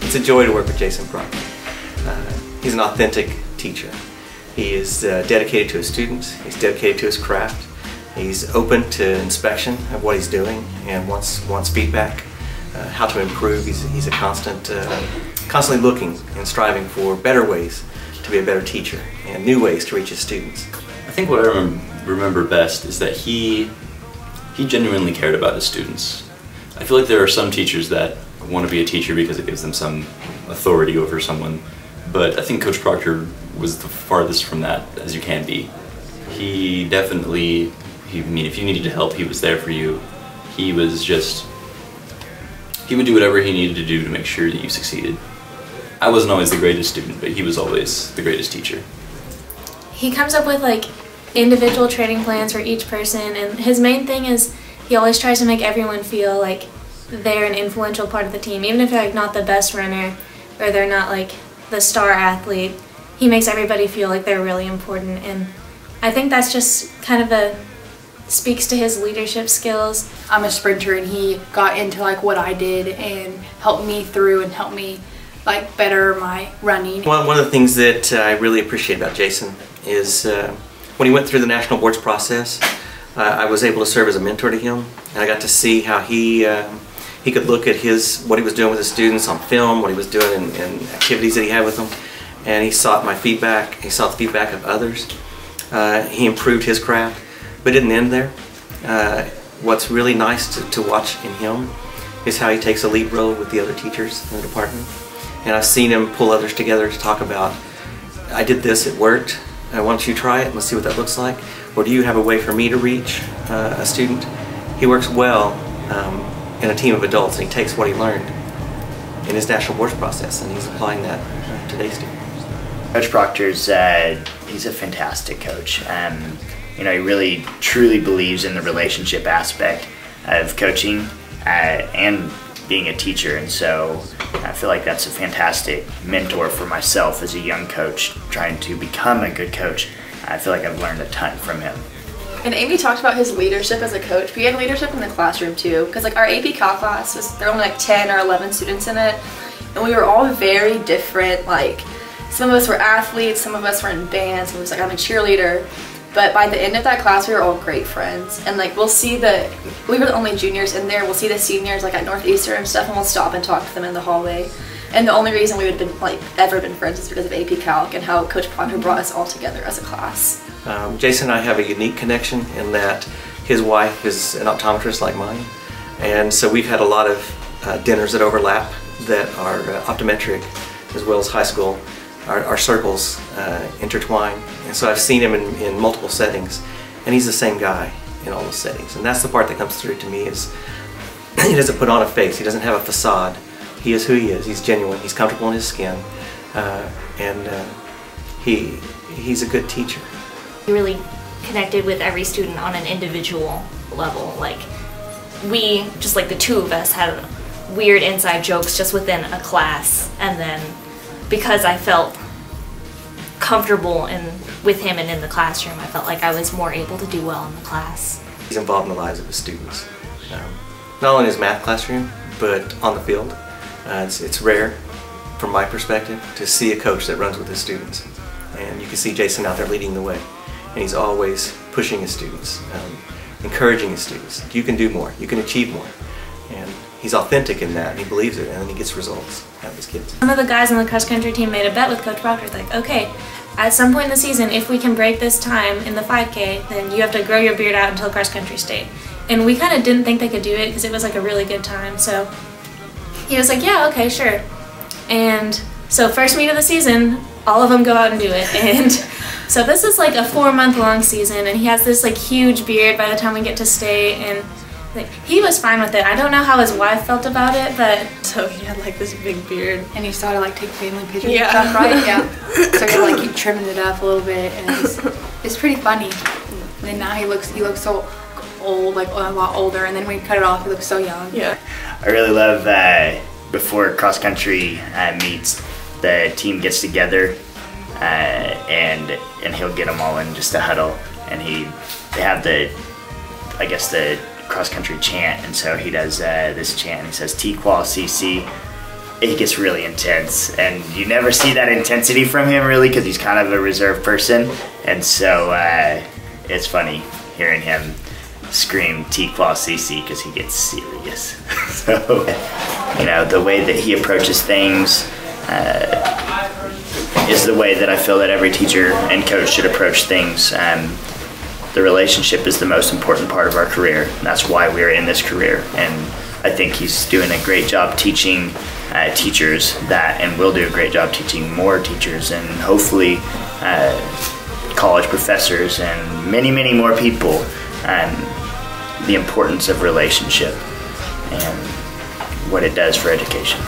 It's a joy to work with Jason Proctor. He's an authentic teacher. He is dedicated to his students, he's dedicated to his craft, he's open to inspection of what he's doing and wants feedback, how to improve. He's a constantly looking and striving for better ways to be a better teacher and new ways to reach his students. I think what I remember best is that he genuinely cared about his students. I feel like there are some teachers that want to be a teacher because it gives them some authority over someone, but I think Coach Proctor was the farthest from that as you can be. He definitely, I mean, if you needed help, he was there for you. He would do whatever he needed to do to make sure that you succeeded. I wasn't always the greatest student, but he was always the greatest teacher. He comes up with like individual training plans for each person, and his main thing is he always tries to make everyone feel like they're an influential part of the team. Even if they're like not the best runner or they're not like the star athlete, he makes everybody feel like they're really important, and I think that's just kind of speaks to his leadership skills. I'm a sprinter, and he got into like what I did and helped me through and helped me like better my running. One of the things that I really appreciate about Jason is when he went through the national boards process, I was able to serve as a mentor to him, and I got to see how he could look at what he was doing with his students on film, what he was doing in activities that he had with them, and he sought my feedback. He sought the feedback of others. He improved his craft, but it didn't end there. What's really nice to watch in him is how he takes a lead role with the other teachers in the department. And I've seen him pull others together to talk about, I did this, it worked, why don't you try it, let's see what that looks like. Or do you have a way for me to reach a student? He works well in a team of adults, and he takes what he learned in his national boards process, and he's applying that to today's students. Coach Proctor's he's a fantastic coach. You know, he really truly believes in the relationship aspect of coaching and being a teacher, and so I feel like that's a fantastic mentor for myself as a young coach trying to become a good coach. I feel like I've learned a ton from him. And Amy talked about his leadership as a coach, but he had leadership in the classroom too, because like our AP Cal class, there were only like 10 or 11 students in it, and we were all very different. Like, some of us were athletes, some of us were in bands, some of us like I'm a cheerleader. But by the end of that class, we were all great friends, and like we were the only juniors in there. We'll see the seniors like at Northeastern and stuff, and we'll stop and talk to them in the hallway. And the only reason we would have been like ever been friends is because of AP Calc and how Coach Proctor brought us all together as a class. Jason and I have a unique connection in that his wife is an optometrist like mine, and so we've had a lot of dinners that overlap that are optometric as well as high school. Our circles intertwine, and so I've seen him in multiple settings, and he's the same guy in all those settings. And that's the part that comes through to me, is he doesn't put on a face, he doesn't have a facade. He is who he is, he's genuine, he's comfortable in his skin, and he's a good teacher. He really connected with every student on an individual level. Like, we, just like the two of us, had weird inside jokes just within a class, and then because I felt comfortable with him and in the classroom, I felt like I was more able to do well in the class. He's involved in the lives of his students, not only in his math classroom, but on the field. It's rare, from my perspective, to see a coach that runs with his students. And you can see Jason out there leading the way, and he's always pushing his students, encouraging his students. You can do more, you can achieve more. And he's authentic in that, and he believes it, and then he gets results out of his kids. Some of the guys on the cross country team made a bet with Coach Proctor, like, okay, at some point in the season, if we can break this time in the 5K, then you have to grow your beard out until cross country state. And we kind of didn't think they could do it because it was like a really good time, so he was like, yeah, okay, sure. And so first meet of the season, all of them go out and do it. And so this is like a 4-month-long season, and he has this like huge beard by the time we get to state, and like, he was fine with it. I don't know how his wife felt about it, but so he had like this big beard, and he started like take family pictures. Yeah, and stuff, right? Yeah. So he like keep trimming it up a little bit, and it's pretty funny. And then now he looks so old, like a lot older, and then when he cut it off, he looks so young. Yeah. I really love before cross country meets, the team gets together, and he'll get them all in just a huddle, and they have the cross country chant, and so he does this chant, and he says Tahlequah CC, it gets really intense, and you never see that intensity from him really because he's kind of a reserved person, and so it's funny hearing him scream Tahlequah CC because he gets serious. So, you know, the way that he approaches things is the way that I feel that every teacher and coach should approach things. The relationship is the most important part of our career, and that's why we're in this career. And I think he's doing a great job teaching teachers that, and will do a great job teaching more teachers, and hopefully college professors and many, many more people, the importance of relationship and what it does for education.